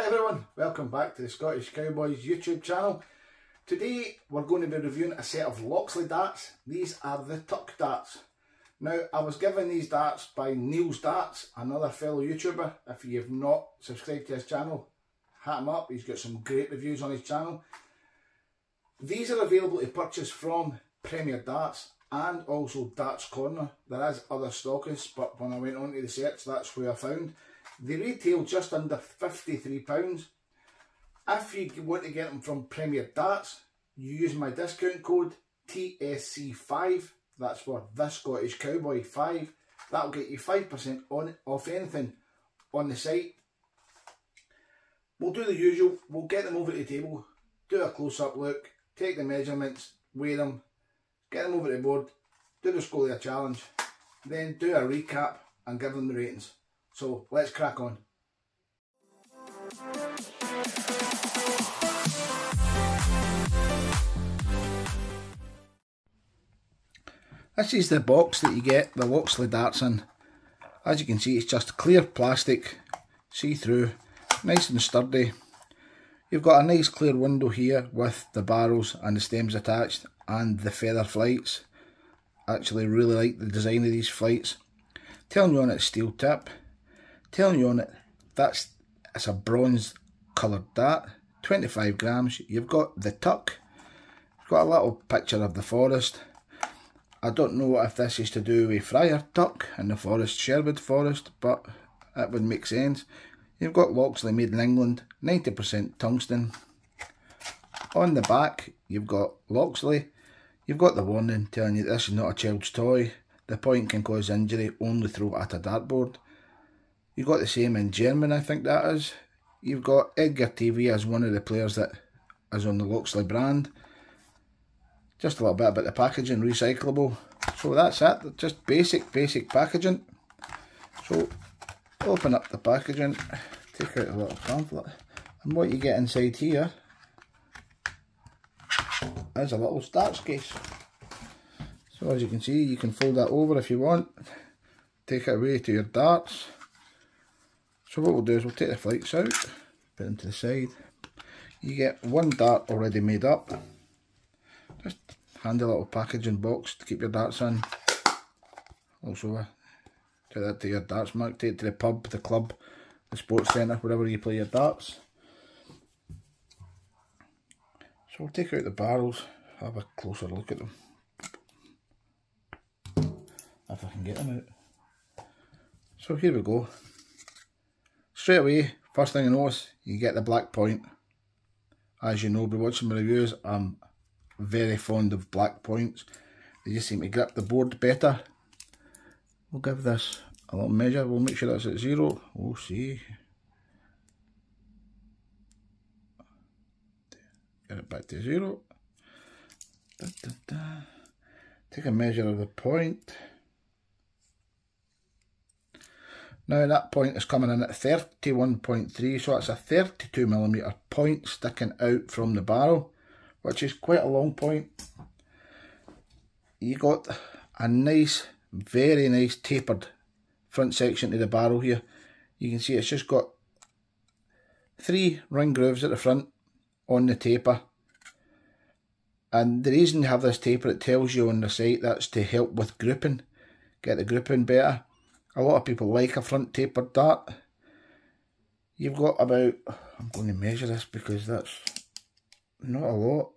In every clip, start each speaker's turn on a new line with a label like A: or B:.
A: Hi everyone, welcome back to the Scottish Cowboys YouTube channel. Today we're going to be reviewing a set of Loxley darts. These are the tuck darts. Now I was given these darts by Neil's Darts, another fellow YouTuber. If you've not subscribed to his channel, hat him up, he's got some great reviews on his channel. These are available to purchase from Premier Darts and also Darts Corner. There is other stockists, but when I went on to the search, that's where I found. They retail just under £53. If you want to get them from Premier Darts, you use my discount code TSC5, that's for The Scottish Cowboy 5. That'll get you 5% off anything on the site. We'll do the usual, we'll get them over to the table, do a close-up look, take the measurements, weigh them, get them over to the board, do the Scolia challenge, then do a recap and give them the ratings. So let's crack on. This is the box that you get the Loxley darts in. As you can see, it's just clear plastic, see-through, nice and sturdy. You've got a nice clear window here with the barrels and the stems attached and the feather flights. Actually really like the design of these flights. Telling you on it steel tip. Telling you on it it's a bronze coloured dart, 25 grams. You've got the tuck, you've got a little picture of the forest. I don't know if this is to do with Friar Tuck in the forest, Sherwood Forest, but it would make sense. You've got Loxley made in England, 90% tungsten. On the back you've got Loxley. You've got the warning telling you this is not a child's toy. The point can cause injury, only throw at a dartboard. You've got the same in German, I think that is. You've got Edgar TV as one of the players that is on the Loxley brand. Just a little bit about the packaging, recyclable. So that's it, just basic packaging. So open up the packaging, take out a little pamphlet, and what you get inside here is a little darts case. So as you can see, you can fold that over if you want, take it away to your darts. So what we'll do is we'll take the flights out, put them to the side. You get one dart already made up. Just handy little packaging box to keep your darts in. Also take that to your darts mark, take it to the pub, the club, the sports centre, wherever you play your darts. So we'll take out the barrels, have a closer look at them. If I can get them out. So here we go. Straight away, first thing you notice, you get the black point. As you know by watching my reviews, I'm very fond of black points. They just seem to grip the board better. We'll give this a little measure, we'll make sure that's at 0. We'll see. Get it back to 0. Take a measure of the point. Now that point is coming in at 31.3, so that's a 32mm point sticking out from the barrel, which is quite a long point. You got a nice, very nice tapered front section to the barrel here. You can see it's just got 3 ring grooves at the front on the taper. And the reason you have this taper, it tells you on the site, that's to help with grouping, get the grouping better. A lot of people like a front tapered dart. You've got about, I'm going to measure this because that's not a lot.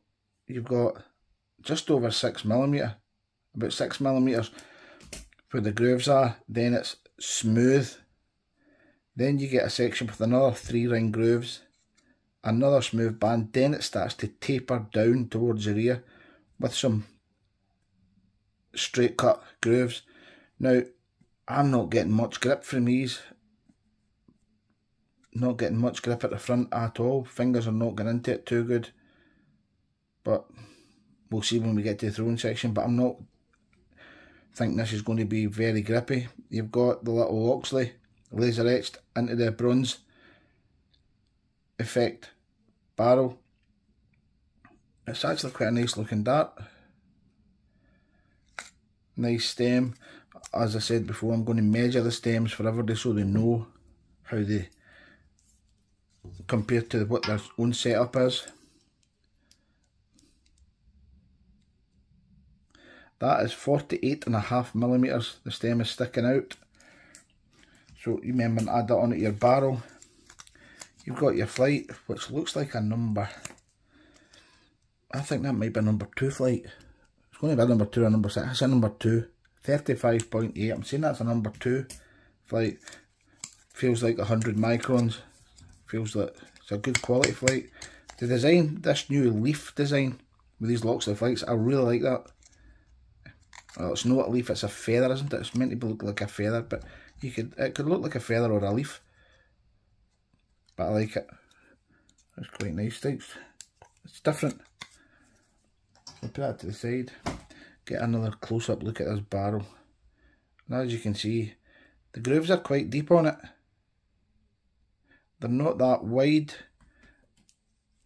A: You've got just over 6mm, about 6mm where the grooves are. Then it's smooth. Then you get a section with another 3 ring grooves, another smooth band. Then it starts to taper down towards the rear with some straight cut grooves. Now, I'm not getting much grip from these. Not getting much grip at the front at all. Fingers are not getting into it too good. But we'll see when we get to the throwing section. But I'm not thinking this is going to be very grippy. You've got the little Loxley laser etched into the bronze effect barrel. It's actually quite a nice looking dart. Nice stem. As I said before, I'm going to measure the stems for everybody so they know how they compared to what their own setup is. That is 48.5mm, the stem is sticking out. So you remember to add that onto your barrel. You've got your flight, which looks like a number. I think that might be a number 2 flight. It's going to be a number 2 or number 6. It's a number 2. 35.8. I'm saying that's a number 2 flight. Feels like 100 microns. Feels like it's a good quality flight. The design, this new leaf design with these Loxley flights, I really like that. Well, it's not a leaf, it's a feather, isn't it? It's meant to look like a feather, but it could look like a feather or a leaf. But I like it. It's quite nice. It's different. I'll put that to the side. Get another close-up look at this barrel. Now, as you can see, the grooves are quite deep on it. They're not that wide.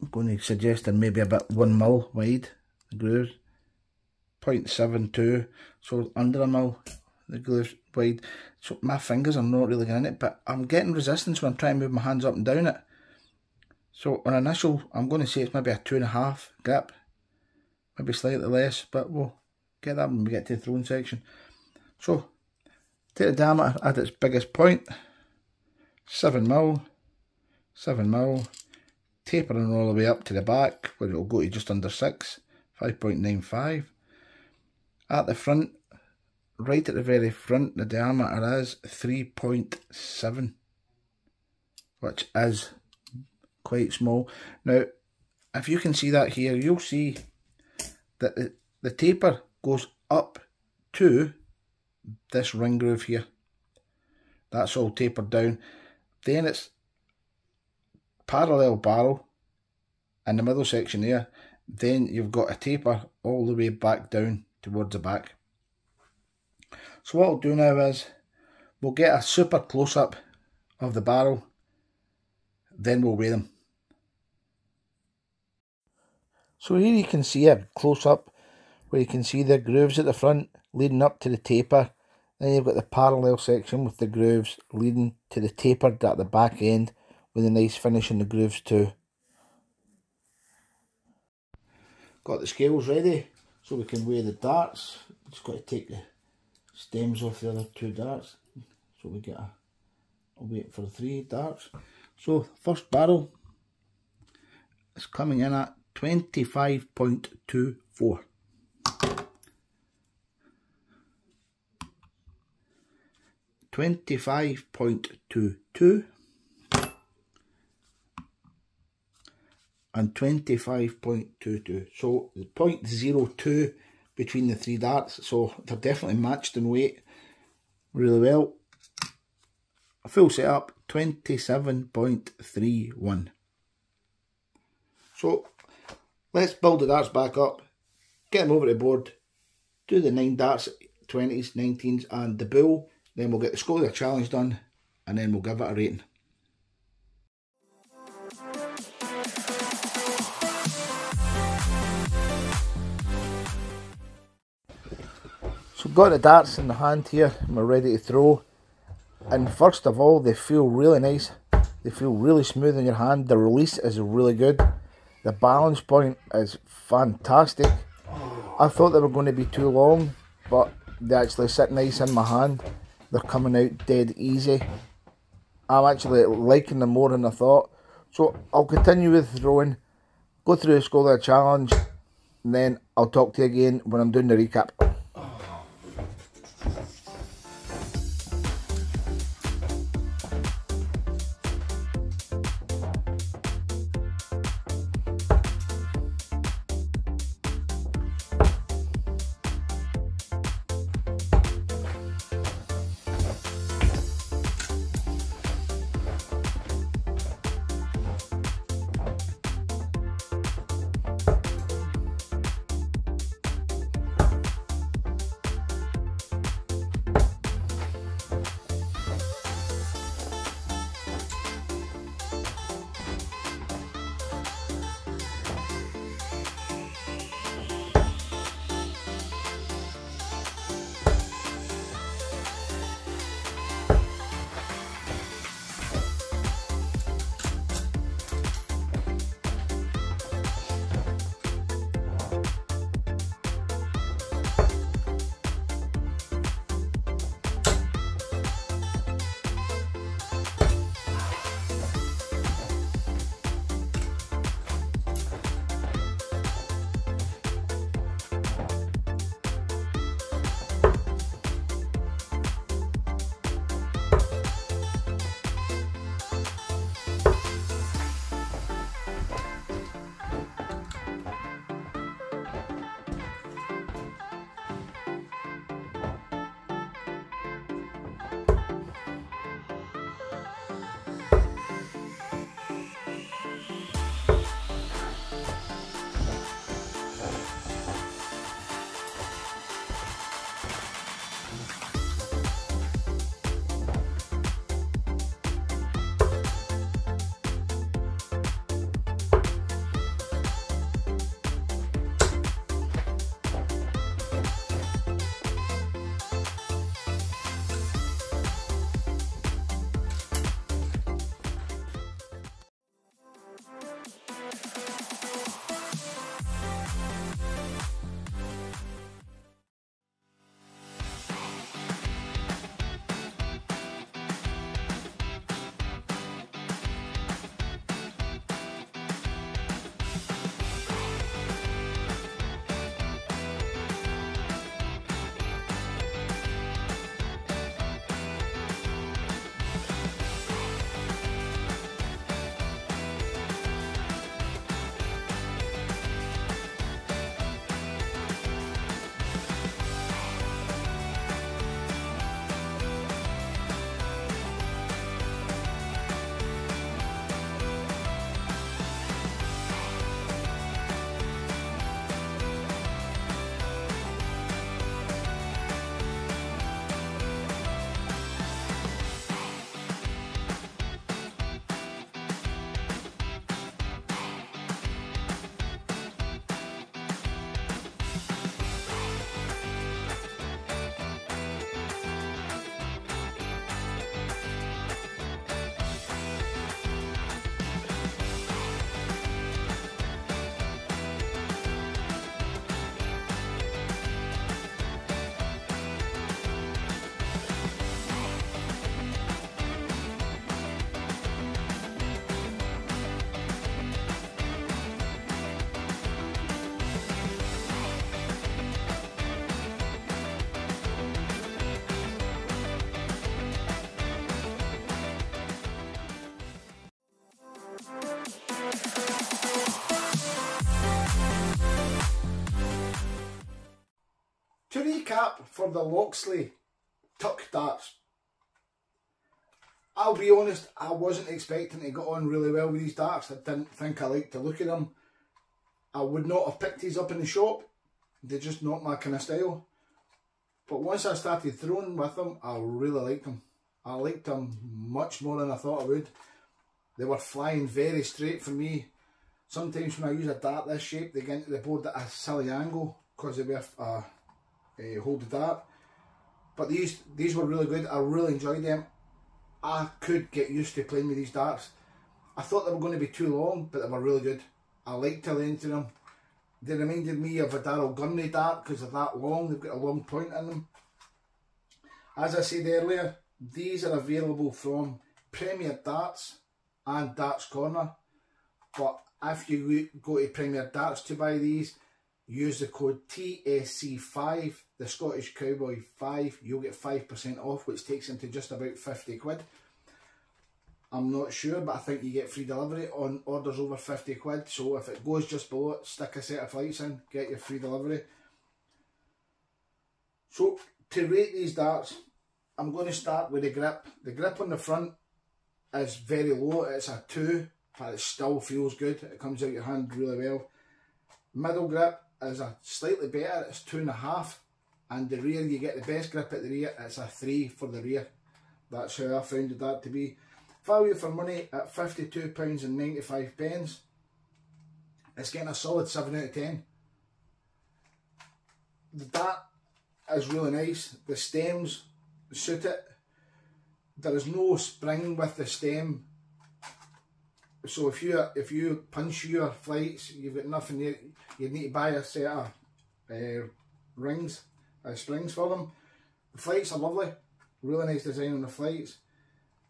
A: I'm going to suggest they're maybe about 1mm wide, the grooves. 0.72, so under a mil, the grooves wide. So my fingers are not really getting in it, but I'm getting resistance when I'm trying to move my hands up and down it. So on initial, I'm going to say it's maybe a 2.5 grip, maybe slightly less, but we'll get that when we get to the throwing section. So take the diameter at its biggest point, 7mm, tapering all the way up to the back, where it will go to just under 6, 5.95. At the front, right at the very front, the diameter is 3.7, which is quite small. Now, if you can see that here, you'll see that the taper goes up to this ring groove here. That's all tapered down. Then it's parallel barrel in the middle section there. Then you've got a taper all the way back down towards the back. So what I'll do now is we'll get a super close-up of the barrel, then we'll weigh them. So here you can see a close-up where you can see the grooves at the front leading up to the taper. Then you've got the parallel section with the grooves leading to the tapered at the back end with a nice finish in the grooves too. Got the scales ready so we can weigh the darts. Just got to take the stems off the other 2 darts. So we get a weight for 3 darts. So first barrel is coming in at 25.24. 25.22 and 25.22. So the 0.02 between the 3 darts, so they're definitely matched in weight really well. A full setup, 27.31. So let's build the darts back up, get them over the board, do the 9 darts, 20s, 19s and the bull, then we'll get the score of the challenge done and then we'll give it a rating. So we've got the darts in the hand here and we're ready to throw. And first of all, they feel really nice. They feel really smooth in your hand. The release is really good. The balance point is fantastic. I thought they were going to be too long, but they actually sit nice in my hand. They're coming out dead easy. I'm actually liking them more than I thought. So I'll continue with throwing, go through the score of the challenge, and then I'll talk to you again when I'm doing the recap. cap for the Loxley tuck darts. I'll be honest, I wasn't expecting to get on really well with these darts. I didn't think I liked the look of them. I would not have picked these up in the shop. They're just not my kind of style. But once I started throwing with them, I really liked them. I liked them much more than I thought I would. They were flying very straight for me. Sometimes when I use a dart this shape, they get into the board at a silly angle because they hold the dart. But these were really good. I really enjoyed them. I could get used to playing with these darts. I thought they were going to be too long, but they were really good. I liked the length of them. They reminded me of a Darrell Gurney dart because they're that long. They've got a long point in them. As I said earlier, these are available from Premier Darts and Darts Corner. But if you go to Premier Darts to buy these, use the code TSC5, the Scottish Cowboy 5. You'll get 5% off, which takes them to just about 50 quid. I'm not sure, but I think you get free delivery on orders over 50 quid. So if it goes just below it, stick a set of flights in, get your free delivery. So to rate these darts, I'm going to start with the grip. The grip on the front is very low. It's a 2, but it still feels good. It comes out your hand really well. Middle grip is a slightly better. It's 2.5. And the rear, you get the best grip at the rear. It's a 3 for the rear. That's how I found the dart to be. Value for money at £52.95. It's getting a solid 7 out of 10. The dart is really nice. The stems suit it. There is no spring with the stem. So if you punch your flights, you've got nothing there. You need to buy a set of springs for them. The flights are lovely. Really nice design on the flights.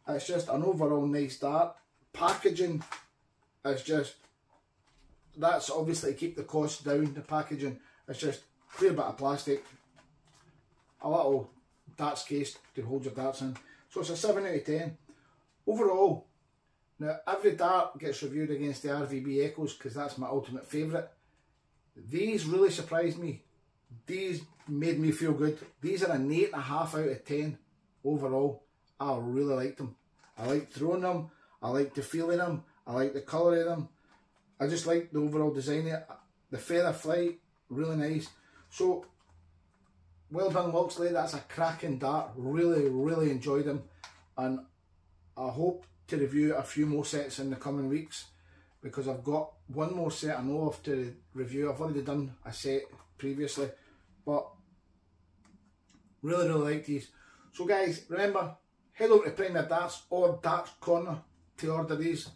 A: It's just an overall nice dart. Packaging is just, that's obviously to keep the cost down. The packaging is just clear bit of plastic, a little darts case to hold your darts in. So it's a 7 out of 10. Overall, now every dart gets reviewed against the RVB Echoes because that's my ultimate favourite. These really surprised me. These made me feel good. These are an 8.5 out of 10 overall. I really liked them. I liked throwing them. I liked the feel of them. I liked the colour of them. I just liked the overall design of it. The feather flight, really nice. So, well done Loxley. That's a cracking dart. Really, really enjoyed them. And I hope to review a few more sets in the coming weeks because I've got one more set I know of to review. I've already done a set previously, but really, really like these. So guys, remember, head over to Premier Darts or Darts Corner to order these.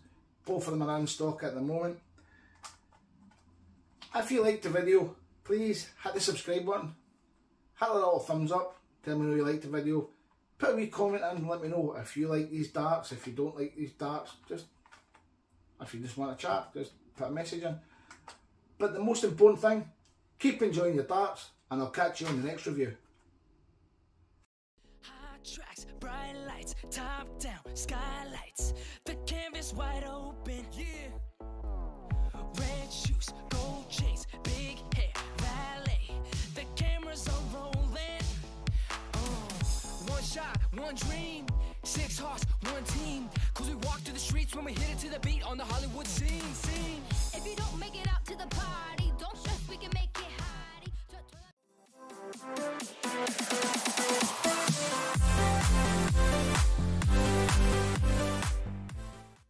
A: Both of them are in stock at the moment. If you liked the video, please hit the subscribe button. Hit a little thumbs up. Tell me if you liked the video. Put a wee comment in and let me know if you like these darts, if you don't like these darts. Just, if you just want to chat, just put a message in. But the most important thing, keep enjoying your darts and I'll catch you on the next review.
B: Tracks, bright lights, top down, skylights, the canvas wide open, yeah. Red shoes, gold chains, big hair, valet, the cameras are rolling. One shot, one dream, 6 hearts, one team. Cause we walk through the streets when we hit it to the beat on the Hollywood scene.
C: If you don't make it out to the party, don't stress, we can make it high.